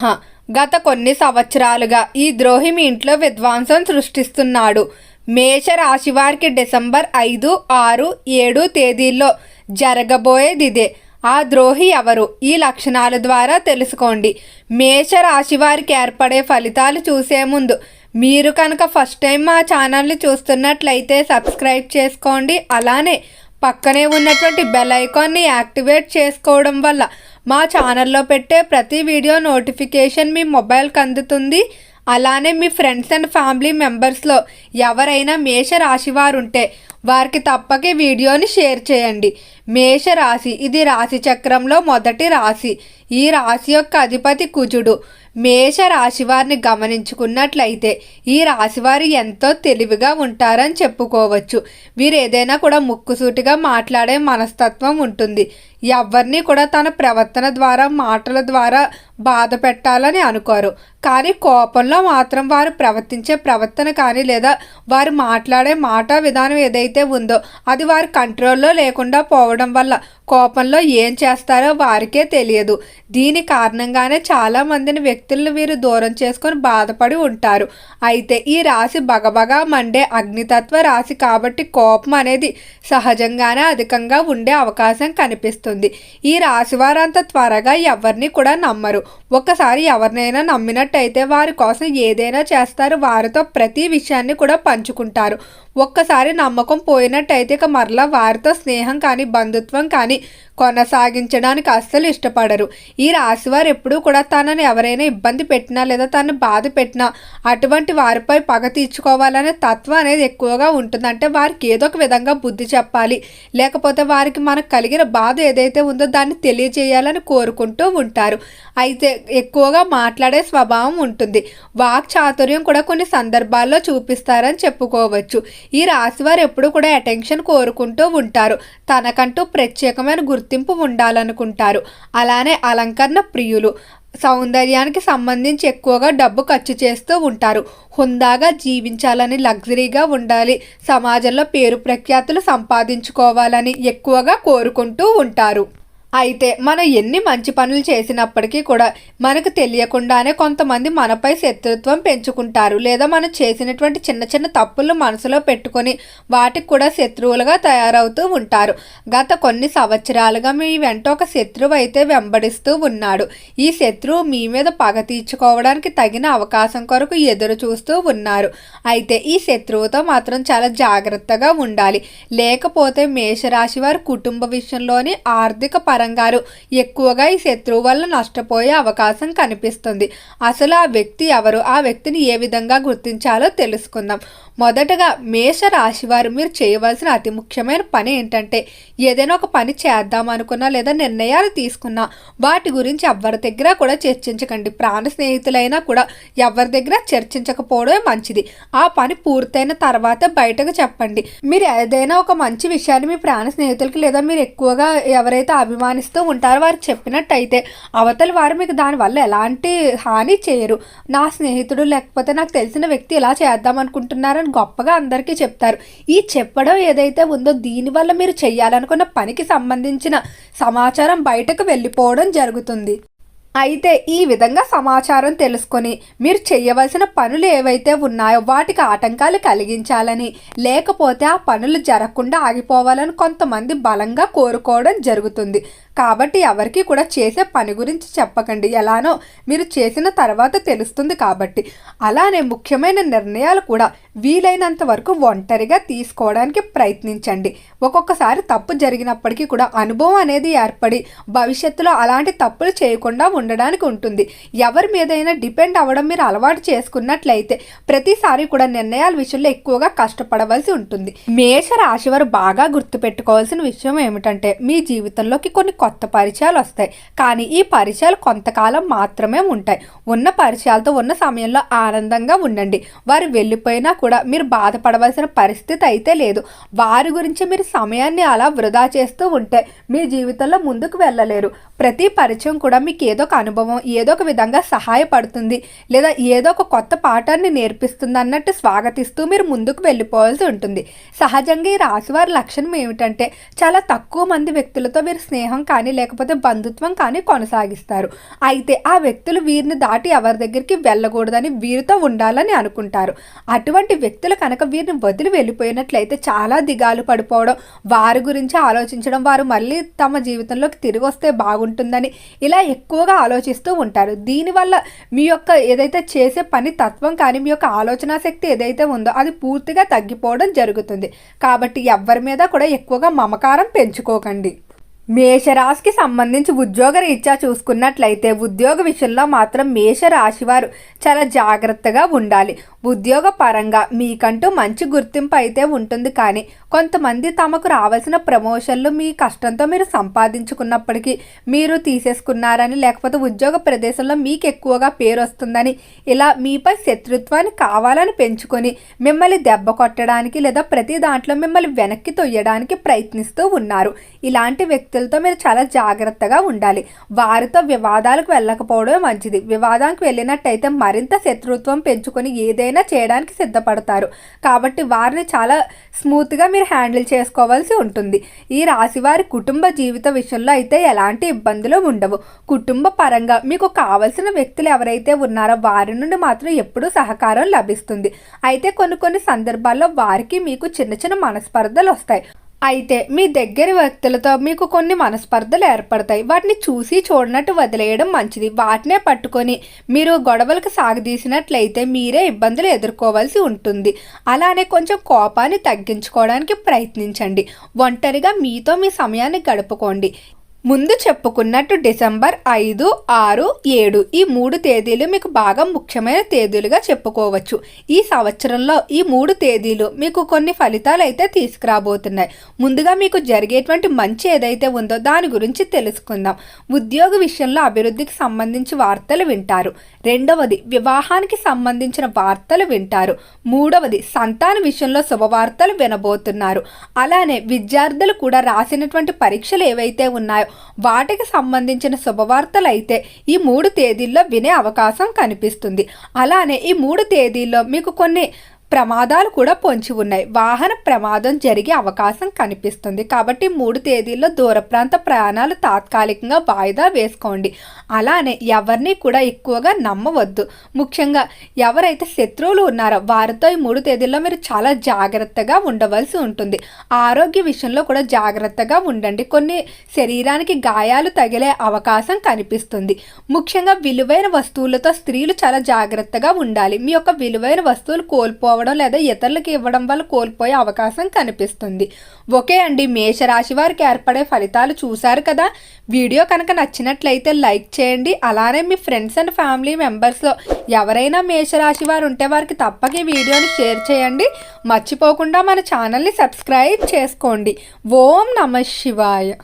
హ, గత కొన్ని సంవత్సరాలుగా ఈ ద్రోహి మీ ఇంట్లో విధ్వంసం సృష్టిస్తున్నాడు. మేష రాశి వారికి డిసెంబర్ 5, 6, 7 తేదీల్లో జరగబోయేది ఇదే. ఆ ద్రోహి ఎవరు? ఈ లక్షణాల ద్వారా తెలుసుకోండి. మేష రాశి వారికి ఏర్పడే ఫలితాలు చూసే ముందు మీరు కనుక ఫస్ట్ టైం మా ఛానల్ని చూస్తున్నట్లయితే సబ్స్క్రైబ్ చేసుకోండి. అలానే పక్కనే ఉన్నటువంటి బెల్ ఐకాన్ని యాక్టివేట్ చేసుకోవడం వల్ల మా ఛానల్లో పెట్టే ప్రతి వీడియో నోటిఫికేషన్ మీ మొబైల్కి అందుతుంది. అలానే మీ ఫ్రెండ్స్ అండ్ ఫ్యామిలీ మెంబర్స్లో ఎవరైనా మేష రాశి వారు ఉంటే వారికి తప్పక వీడియోని షేర్ చేయండి. మేషరాశి ఇది రాశి చక్రంలో మొదటి రాశి. ఈ రాశి యొక్క అధిపతి కుజుడు. మేష రాశి వారిని గమనించుకున్నట్లయితే ఈ రాశివారు ఎంతో తెలివిగా ఉంటారని చెప్పుకోవచ్చు. వీరు ఏదైనా కూడా ముక్కుసూటిగా మాట్లాడే మనస్తత్వం ఉంటుంది. ఎవరిని కూడా తన ప్రవర్తన ద్వారా మాటల ద్వారా బాధ పెట్టాలని అనుకోరు. కానీ కోపంలో మాత్రం వారు ప్రవర్తించే ప్రవర్తన కానీ లేదా వారు మాట్లాడే మాట విధానం ఏదైతే ఉందో అది వారి కంట్రోల్లో లేకుండా పోవడం వల్ల కోపంలో ఏం చేస్తారో వారికే తెలియదు. దీని కారణంగానే చాలామందిని వ్యక్తులను వీరు దూరం చేసుకొని బాధపడి ఉంటారు. అయితే ఈ రాశి బగబగా మండే అగ్నితత్వ రాశి కాబట్టి కోపం అనేది సహజంగానే అధికంగా ఉండే అవకాశం కనిపిస్తుంది. ఈ రాశి వారంత త్వరగా ఎవరిని కూడా నమ్మరు. ఒక్కసారి ఎవరినైనా నమ్మినట్టయితే వారి కోసం ఏదైనా చేస్తారు. వారితో ప్రతి విషయాన్ని కూడా పంచుకుంటారు. ఒక్కసారి నమ్మకం పోయినట్టయితే ఇక మరలా వారితో స్నేహం కానీ బంధుత్వం కానీ కొనసాగించడానికి అస్సలు ఇష్టపడరు. ఈ రాశివారు ఎప్పుడూ కూడా తనని ఎవరైనా ఇబ్బంది పెట్టినా లేదా తనని బాధ పెట్టినా అటువంటి వారిపై పగ తీర్చుకోవాలనే తత్వం అనేది ఎక్కువగా ఉంటుంది. అంటే వారికి ఏదో ఒక విధంగా బుద్ధి చెప్పాలి, లేకపోతే వారికి మనకు కలిగిన బాధ ఏదైతే ఉందో దాన్ని తెలియజేయాలని కోరుకుంటూ ఉంటారు. అయితే ఎక్కువగా మాట్లాడే స్వభావం ఉంటుంది. వాక్ చాతుర్యం కూడా కొన్ని సందర్భాల్లో చూపిస్తారని చెప్పుకోవచ్చు. ఈ రాశివారు ఎప్పుడు కూడా అటెన్షన్ కోరుకుంటూ ఉంటారు. తనకంటూ ప్రత్యేకమైన గుర్తింపు ఉండాలనుకుంటారు. అలానే అలంకరణ ప్రియులు. సౌందర్యానికి సంబంధించి ఎక్కువగా డబ్బు ఖర్చు చేస్తూ ఉంటారు. హుందాగా జీవించాలని, లగ్జరీగా ఉండాలి, సమాజంలో పేరు ప్రఖ్యాతులు సంపాదించుకోవాలని ఎక్కువగా కోరుకుంటూ ఉంటారు. అయితే మనం ఎన్ని మంచి పనులు చేసినప్పటికీ కూడా మనకు తెలియకుండానే కొంతమంది మనపై శత్రుత్వం పెంచుకుంటారు. లేదా మనం చేసినటువంటి చిన్న చిన్న తప్పులు మనసులో పెట్టుకొని వాటికి కూడా శత్రువులుగా తయారవుతూ ఉంటారు. గత కొన్ని సంవత్సరాలుగా మీ వెంట ఒక శత్రువు అయితే వెంబడిస్తూ ఉన్నాడు. ఈ శత్రువు మీ మీద పగ తీర్చుకోవడానికి తగిన అవకాశం కొరకు ఎదురు చూస్తూ ఉన్నారు. అయితే ఈ శత్రువుతో మాత్రం చాలా జాగ్రత్తగా ఉండాలి. లేకపోతే మేషరాశి వారి కుటుంబ విషయంలోని ఆర్థిక పరంగారు ఎక్కువగా ఈ శత్రువు వల్ల నష్టపోయే అవకాశం కనిపిస్తుంది. అసలు ఆ వ్యక్తి ఎవరు, ఆ వ్యక్తిని ఏ విధంగా గుర్తించాలో తెలుసుకుందాం. మొదటగా మేష రాశి వారు మీరు చేయవలసిన అతి ముఖ్యమైన పని ఏంటంటే ఏదైనా ఒక పని చేద్దాం అనుకున్నా లేదా నిర్ణయాలు తీసుకున్నా వాటి గురించి ఎవరి దగ్గర కూడా చర్చించకండి. ప్రాణ స్నేహితులైనా కూడా ఎవరి దగ్గర చర్చించకపోవడమే మంచిది. ఆ పని పూర్తయిన తర్వాత బయటకు చెప్పండి. మీరు ఏదైనా ఒక మంచి విషయాన్ని మీ ప్రాణ స్నేహితులకి లేదా మీరు ఎక్కువగా ఎవరైతే అభిమానిస్తూ ఉంటారో వారికి చెప్పినట్టయితే అవతల వారు మీకు దానివల్ల ఎలాంటి హాని చేయరు. నా స్నేహితుడు లేకపోతే నాకు తెలిసిన వ్యక్తి ఇలా చేద్దాం అనుకుంటున్నారని గొప్పగా అందరికీ చెప్తారు. ఈ చెప్పడం ఏదైతే ఉందో దీనివల్ల మీరు చేయాలనుకున్న పనికి సంబంధించిన సమాచారం బయటకు వెళ్ళిపోవడం జరుగుతుంది. అయితే ఈ విధంగా సమాచారం తెలుసుకొని మీరు చేయవలసిన పనులు ఏవైతే ఉన్నాయో వాటికి ఆటంకాలు కలిగించాలని లేకపోతే ఆ పనులు జరగకుండా ఆగిపోవాలని కొంతమంది బలంగా కోరుకోవడం జరుగుతుంది. కాబట్టి ఎవరికి కూడా చేసే పని గురించి చెప్పకండి. ఎలానో మీరు చేసిన తర్వాత తెలుస్తుంది కాబట్టి. అలానే ముఖ్యమైన నిర్ణయాలు కూడా వీలైనంత వరకు ఒంటరిగా తీసుకోవడానికి ప్రయత్నించండి. ఒక్కొక్కసారి తప్పు జరిగినప్పటికీ కూడా అనుభవం అనేది ఏర్పడి భవిష్యత్తులో అలాంటి తప్పులు చేయకుండా ఉండడానికి ఉంటుంది. ఎవరి మీదైనా డిపెండ్ అవ్వడం మీరు అలవాటు చేసుకున్నట్లయితే ప్రతిసారి కూడా నిర్ణయాల విషయంలో ఎక్కువగా కష్టపడవలసి ఉంటుంది. మేష రాశి వారు బాగా గుర్తుపెట్టుకోవాల్సిన విషయం ఏమిటంటే మీ జీవితంలోకి కొన్ని కొత్త పరిచయాలు వస్తాయి. కానీ ఈ పరిచయాలు కొంతకాలం మాత్రమే ఉంటాయి. ఉన్న పరిచయాలతో ఉన్న సమయంలో ఆనందంగా ఉండండి. వారు వెళ్ళిపోయినా కూడా మీరు బాధపడవలసిన పరిస్థితి అయితే లేదు. వారి గురించి మీరు సమయాన్ని అలా వృధా చేస్తూ ఉంటే మీ జీవితంలో ముందుకు వెళ్ళలేరు. ప్రతి పరిచయం కూడా మీకు ఏదో ఒక అనుభవం ఏదో ఒక విధంగా సహాయపడుతుంది లేదా ఏదో ఒక కొత్త పాఠాన్ని నేర్పిస్తుంది అన్నట్టు స్వాగతిస్తూ మీరు ముందుకు వెళ్ళిపోవాల్సి ఉంటుంది. సహజంగా ఈ రాశివారి లక్షణం ఏమిటంటే చాలా తక్కువ మంది వ్యక్తులతో వీరు స్నేహం కానీ లేకపోతే బంధుత్వం కానీ కొనసాగిస్తారు. అయితే ఆ వ్యక్తులు వీరిని దాటి ఎవరి దగ్గరికి వెళ్ళకూడదని వీరితో ఉండాలని అనుకుంటారు. అటువంటి వ్యక్తులు కనుక వీరిని వదిలి వెళ్ళిపోయినట్లయితే చాలా దిగాలు పడిపోవడం, వారి గురించి ఆలోచించడం, వారు మళ్ళీ తమ జీవితంలోకి తిరిగి వస్తే బాగుంటుందని ఇలా ఎక్కువగా ఆలోచిస్తూ ఉంటారు. దీనివల్ల మీ యొక్క ఏదైతే చేసే పని తత్వం కానీ మీ యొక్క ఆలోచన శక్తి ఏదైతే ఉందో అది పూర్తిగా తగ్గిపోవడం జరుగుతుంది. కాబట్టి ఎవరి మీద కూడా ఎక్కువగా మమకారం పెంచుకోకండి. మేషరాశికి సంబంధించి ఉద్యోగ రీత్యా చూసుకున్నట్లయితే ఉద్యోగ విషయంలో మాత్రం మేషరాశి వారు చాలా జాగ్రత్తగా ఉండాలి. ఉద్యోగ పరంగా మీకంటూ మంచి గుర్తింపు అయితే ఉంటుంది, కానీ కొంతమంది తమకు రావాల్సిన ప్రమోషన్లు మీ కష్టంతో మీరు సంపాదించుకున్నప్పటికీ మీరు తీసేసుకున్నారని, లేకపోతే ఉద్యోగ ప్రదేశంలో మీకు ఎక్కువగా పేరు వస్తుందని ఇలా మీపై శత్రుత్వాన్ని కావాలని పెంచుకొని మిమ్మల్ని దెబ్బ కొట్టడానికి లేదా ప్రతి దాంట్లో మిమ్మల్ని వెనక్కి తొయ్యడానికి ప్రయత్నిస్తూ ఉన్నారు. ఇలాంటి వ్యక్తులతో మీరు చాలా జాగ్రత్తగా ఉండాలి. వారితో వివాదాలకు వెళ్ళకపోవడమే మంచిది. వివాదానికి వెళ్ళినట్టయితే మరింత శత్రుత్వం పెంచుకొని ఏదైనా చేయడానికి సిద్ధపడతారు. కాబట్టి వారిని చాలా స్మూత్గా మీరు హ్యాండిల్ చేసుకోవాల్సి ఉంటుంది. ఈ రాశి వారి కుటుంబ జీవిత విషయంలో అయితే ఎలాంటి ఇబ్బందులు ఉండవు. కుటుంబ పరంగా మీకు కావలసిన వ్యక్తులు ఎవరైతే ఉన్నారో వారి నుండి మాత్రం ఎప్పుడూ సహకారం లభిస్తుంది. అయితే కొన్ని సందర్భాల్లో వారికి మీకు చిన్న చిన్న మనస్పర్ధలు వస్తాయి. అయితే మీ దగ్గరి వ్యక్తులతో మీకు కొన్ని మనస్పర్ధలు ఏర్పడతాయి. వాటిని చూసి చూడనట్టు వదిలేయడం మంచిది. వాటినే పట్టుకొని మీరు గొడవలకు సాగదీసినట్లయితే మీరే ఇబ్బందులు ఎదుర్కోవాల్సి ఉంటుంది. అలానే కొంచెం కోపాన్ని తగ్గించుకోవడానికి ప్రయత్నించండి. ఒంటరిగా మీతో మీ సమయాన్ని గడుపుకోండి. ముందు చెప్పుకున్నట్టు డిసెంబర్ 5, 6, 7 ఈ 3 తేదీలు మీకు బాగా ముఖ్యమైన తేదీలుగా చెప్పుకోవచ్చు. ఈ సంవత్సరంలో ఈ 3 తేదీలు మీకు కొన్ని ఫలితాలు అయితే తీసుకురాబోతున్నాయి. ముందుగా మీకు జరిగేటువంటి మంచి ఏదైతే ఉందో దాని గురించి తెలుసుకుందాం. ఉద్యోగ విషయంలో అభివృద్ధికి సంబంధించి వార్తలు వింటారు. రెండవది వివాహానికి సంబంధించిన వార్తలు వింటారు. మూడవది సంతాన విషయంలో శుభవార్తలు వినబోతున్నారు. అలానే విద్యార్థులు కూడా రాసినటువంటి పరీక్షలు ఏవైతే ఉన్నాయో వాటికి సంబంధించిన శుభవార్తలు అయితే ఈ 3 తేదీల్లో వినే అవకాశం కనిపిస్తుంది. అలానే ఈ 3 తేదీల్లో మీకు కొన్ని ప్రమాదాలు కూడా పొంచి ఉన్నాయి. వాహన ప్రమాదం జరిగే అవకాశం కనిపిస్తుంది. కాబట్టి 3 తేదీల్లో దూర ప్రాంత ప్రయాణాలు తాత్కాలికంగా వాయిదా వేసుకోండి. అలానే ఎవరిని కూడా ఎక్కువగా నమ్మవద్దు. ముఖ్యంగా ఎవరైతే శత్రువులు ఉన్నారో వారితో ఈ 3 తేదీల్లో మీరు చాలా జాగ్రత్తగా ఉండవలసి ఉంటుంది. ఆరోగ్య విషయంలో కూడా జాగ్రత్తగా ఉండండి. కొన్ని శరీరానికి గాయాలు తగిలే అవకాశం కనిపిస్తుంది. ముఖ్యంగా విలువైన వస్తువులతో స్త్రీలు చాలా జాగ్రత్తగా ఉండాలి. మీ యొక్క విలువైన వస్తువులు కోల్పోవడం లేదా ఇతరులకు ఇవ్వడం వల్ల కోల్పోయే అవకాశం కనిపిస్తుంది. ఓకే అండి, మేషరాశి వారికి ఏర్పడే ఫలితాలు చూశారు కదా. వీడియో కనుక నచ్చినట్లయితే లైక్ చేయండి. అలానే మీ ఫ్రెండ్స్ అండ్ ఫ్యామిలీ మెంబర్స్లో ఎవరైనా మేషరాశి వారు ఉంటే వారికి తప్పక ఈ వీడియోని షేర్ చేయండి. మర్చిపోకుండా మన ఛానల్ని సబ్స్క్రైబ్ చేసుకోండి. ఓం నమః శివాయ.